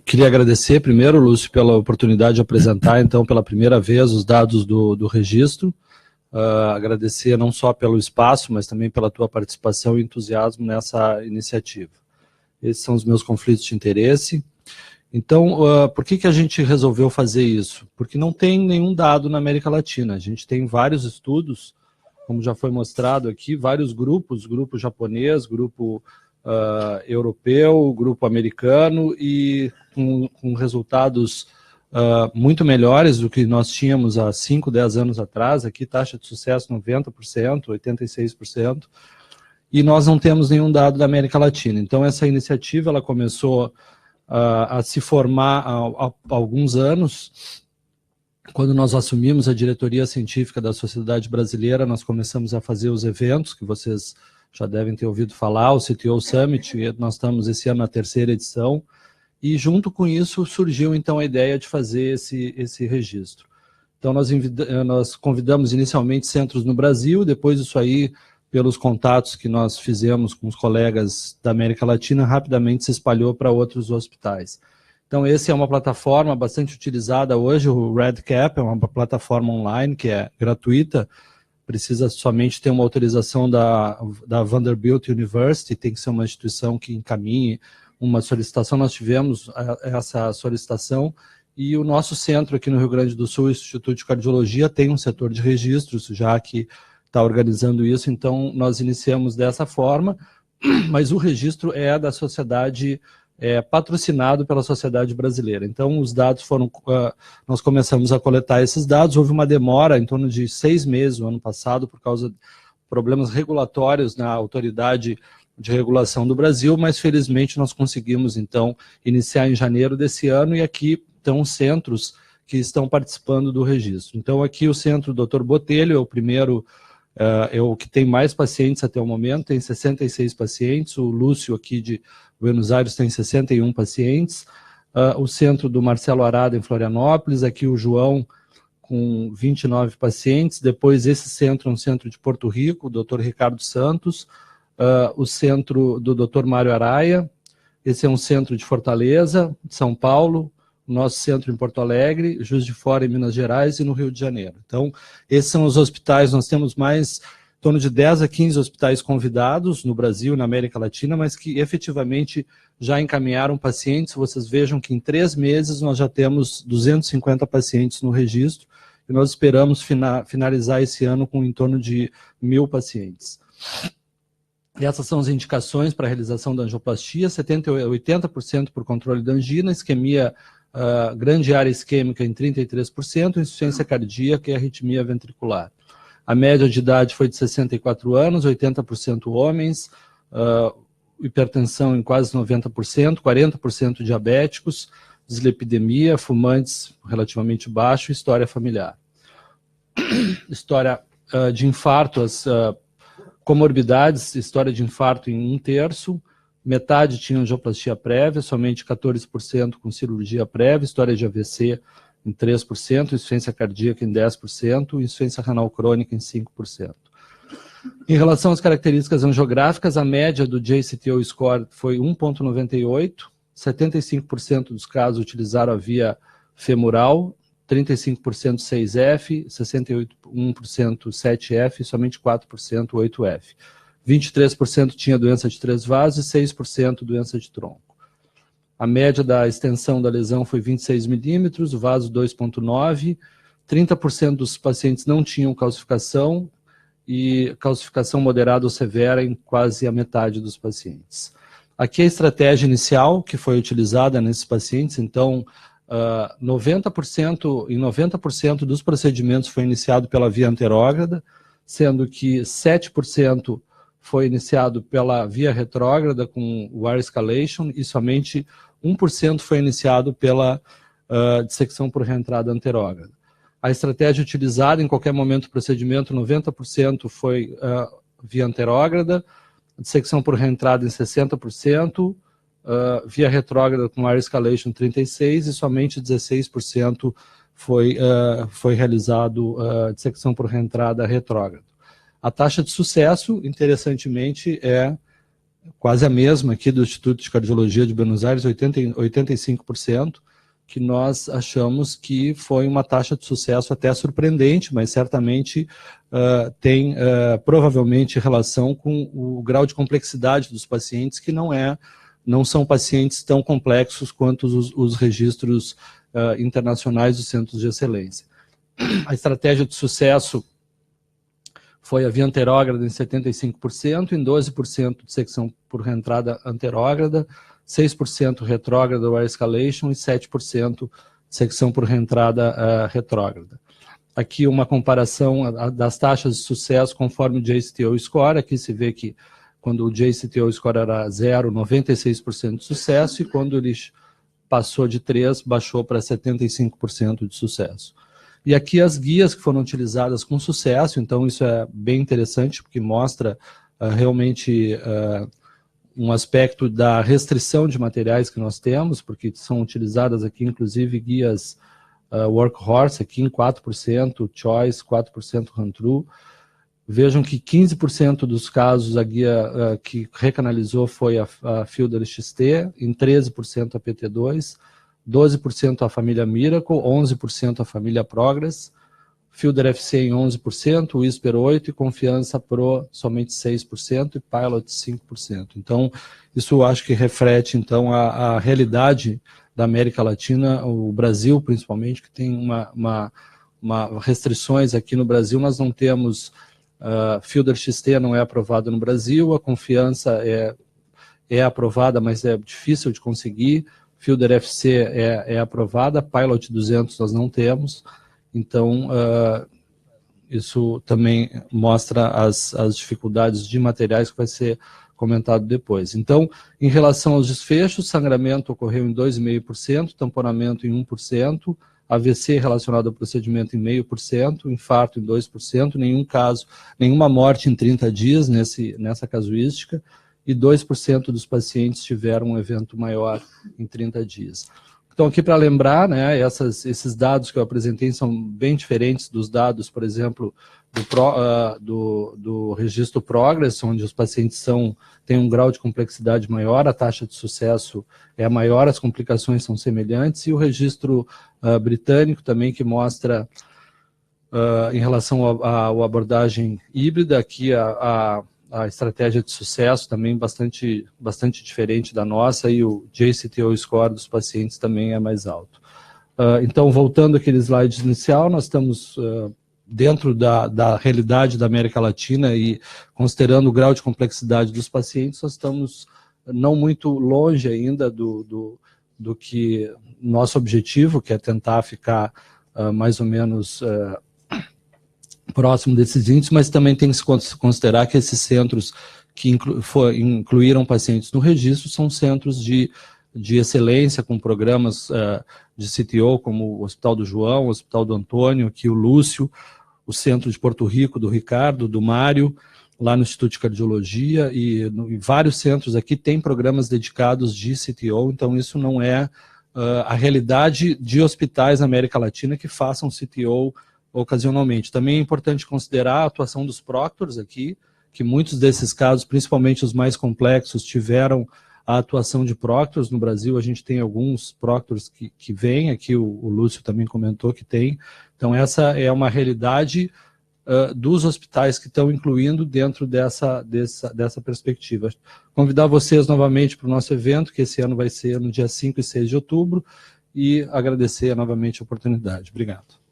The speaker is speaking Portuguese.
Queria agradecer primeiro, Lúcio, pela oportunidade de apresentar, então, pela primeira vez os dados do registro. Agradecer não só pelo espaço, mas também pela tua participação e entusiasmo nessa iniciativa. Esses são os meus conflitos de interesse. Então, por que a gente resolveu fazer isso? Porque não tem nenhum dado na América Latina. A gente tem vários estudos, como já foi mostrado aqui, vários grupos, grupo japonês, grupo europeu, grupo americano, e com resultados muito melhores do que nós tínhamos há 5, 10 anos atrás. Aqui taxa de sucesso 90%, 86%, e nós não temos nenhum dado da América Latina. Então essa iniciativa ela começou a se formar há alguns anos. Quando nós assumimos a diretoria científica da Sociedade Brasileira, nós começamos a fazer os eventos que vocês já devem ter ouvido falar, o CTO Summit, e nós estamos esse ano na 3ª edição, e junto com isso surgiu então a ideia de fazer esse registro. Então nós convidamos inicialmente centros no Brasil, depois isso aí, pelos contatos que nós fizemos com os colegas da América Latina, rapidamente se espalhou para outros hospitais. Então essa é uma plataforma bastante utilizada hoje, o REDCap, é uma plataforma online que é gratuita, precisa somente ter uma autorização da Vanderbilt University, tem que ser uma instituição que encaminhe uma solicitação. Nós tivemos essa solicitação, e o nosso centro aqui no Rio Grande do Sul, o Instituto de Cardiologia, tem um setor de registros, já que está organizando isso, então nós iniciamos dessa forma, mas o registro é da sociedade, patrocinado pela Sociedade Brasileira. Então os dados foram, nós começamos a coletar esses dados, houve uma demora em torno de 6 meses no ano passado, por causa de problemas regulatórios na autoridade de regulação do Brasil, mas felizmente nós conseguimos então iniciar em janeiro desse ano, e aqui estão os centros que estão participando do registro. Então aqui o centro Dr. Botelho é o primeiro, é o que tem mais pacientes até o momento, tem 66 pacientes, o Lúcio aqui de Buenos Aires tem 61 pacientes, o centro do Marcelo Arada em Florianópolis, aqui o João com 29 pacientes, depois esse centro é um centro de Porto Rico, o Dr. Ricardo Santos, o centro do Dr. Mário Araia, esse é um centro de Fortaleza, de São Paulo, o nosso centro em Porto Alegre, Juiz de Fora em Minas Gerais e no Rio de Janeiro. Então, esses são os hospitais, nós temos mais em torno de 10 a 15 hospitais convidados no Brasil e na América Latina, mas que efetivamente já encaminharam pacientes. Vocês vejam que em 3 meses nós já temos 250 pacientes no registro, e nós esperamos finalizar esse ano com em torno de 1000 pacientes. E essas são as indicações para a realização da angioplastia: 70% a 80% por controle da angina, isquemia, grande área isquêmica em 33%, insuficiência cardíaca e arritmia ventricular. A média de idade foi de 64 anos, 80% homens, hipertensão em quase 90%, 40% diabéticos, dislipidemia, fumantes relativamente baixo, história familiar. História de infarto, as comorbidades, história de infarto em 1/3, metade tinha angioplastia prévia, somente 14% com cirurgia prévia, história de AVC em 3%, insuficiência cardíaca em 10%, insuficiência renal crônica em 5%. Em relação às características angiográficas, a média do JCTO score foi 1,98, 75% dos casos utilizaram a via femoral, 35% 6F, 61% 7F e somente 4% 8F. 23% tinha doença de 3 vasos e 6% doença de tronco. A média da extensão da lesão foi 26 milímetros, o vaso 2,9, 30% dos pacientes não tinham calcificação e calcificação moderada ou severa em quase a metade dos pacientes. Aqui a estratégia inicial que foi utilizada nesses pacientes, então, 90% dos procedimentos foi iniciado pela via anterógrada, sendo que 7% foi iniciado pela via retrógrada com wire escalation e somente 1% foi iniciado pela dissecção por reentrada anterógrada. A estratégia utilizada em qualquer momento do procedimento, 90% foi via anterógrada, dissecção por reentrada em 60%, via retrógrada com wire escalation 36% e somente 16% foi realizado dissecção por reentrada retrógrada. A taxa de sucesso, interessantemente, é quase a mesma aqui do Instituto de Cardiologia de Buenos Aires, 85%, que nós achamos que foi uma taxa de sucesso até surpreendente, mas certamente tem provavelmente relação com o grau de complexidade dos pacientes, que não são pacientes tão complexos quanto os registros internacionais dos centros de excelência. A estratégia de sucesso foi a via anterógrada em 75%, em 12% de secção por reentrada anterógrada, 6% retrógrada ou escalation e 7% secção por reentrada retrógrada. Aqui uma comparação das taxas de sucesso conforme o JCTO score. Aqui se vê que quando o JCTO score era 0, 96% de sucesso, e quando ele passou de 3, baixou para 75% de sucesso. E aqui as guias que foram utilizadas com sucesso, então isso é bem interessante, porque mostra realmente um aspecto da restrição de materiais que nós temos, porque são utilizadas aqui, inclusive, guias Workhorse, aqui em 4%, Choice, 4% Run-Through. Vejam que 15% dos casos a guia que recanalizou foi a Fielder XT, em 13% a PT2, 12% a família Miracle, 11% a família Progress, Fielder FC em 11%, Whisper 8% e Confiança Pro somente 6% e Pilot 5%. Então, isso eu acho que reflete então, a realidade da América Latina, o Brasil principalmente, que tem uma restrições aqui no Brasil. Nós não temos, Fielder XT não é aprovado no Brasil, a Confiança é aprovada, mas é difícil de conseguir, Fielder FC é aprovada, Pilot 200 nós não temos. Então, isso também mostra as dificuldades de materiais, que vai ser comentado depois. Então, em relação aos desfechos, sangramento ocorreu em 2,5%, tamponamento em 1%, AVC relacionado ao procedimento em 0,5%, infarto em 2%, nenhuma morte em 30 dias nessa casuística, e 2% dos pacientes tiveram um evento maior em 30 dias. Então, aqui para lembrar, né, esses dados que eu apresentei são bem diferentes dos dados, por exemplo, do registro Progress, onde os pacientes têm um grau de complexidade maior, a taxa de sucesso é maior, as complicações são semelhantes, e o registro britânico também, que mostra, em relação à abordagem híbrida, aqui a estratégia de sucesso também bastante diferente da nossa, e o JCTO score dos pacientes também é mais alto. Então, voltando àquele slide inicial, nós estamos dentro da realidade da América Latina e considerando o grau de complexidade dos pacientes, nós estamos não muito longe ainda do que nosso objetivo, que é tentar ficar mais ou menos próximo desses índices, mas também tem que se considerar que esses centros que incluíram pacientes no registro são centros de excelência, com programas de CTO, como o Hospital do João, o Hospital do Antônio, aqui o Lúcio, o Centro de Porto Rico do Ricardo, do Mário, lá no Instituto de Cardiologia, e vários centros aqui têm programas dedicados de CTO, então isso não é a realidade de hospitais na América Latina que façam CTO ocasionalmente. Também é importante considerar a atuação dos proctors aqui, que muitos desses casos, principalmente os mais complexos, tiveram a atuação de proctors. No Brasil a gente tem alguns proctors que vêm, aqui o Lúcio também comentou que tem. Então essa é uma realidade dos hospitais que estão incluindo dentro dessa perspectiva. Convidar vocês novamente para o nosso evento, que esse ano vai ser no dia 5 e 6 de outubro, e agradecer novamente a oportunidade. Obrigado.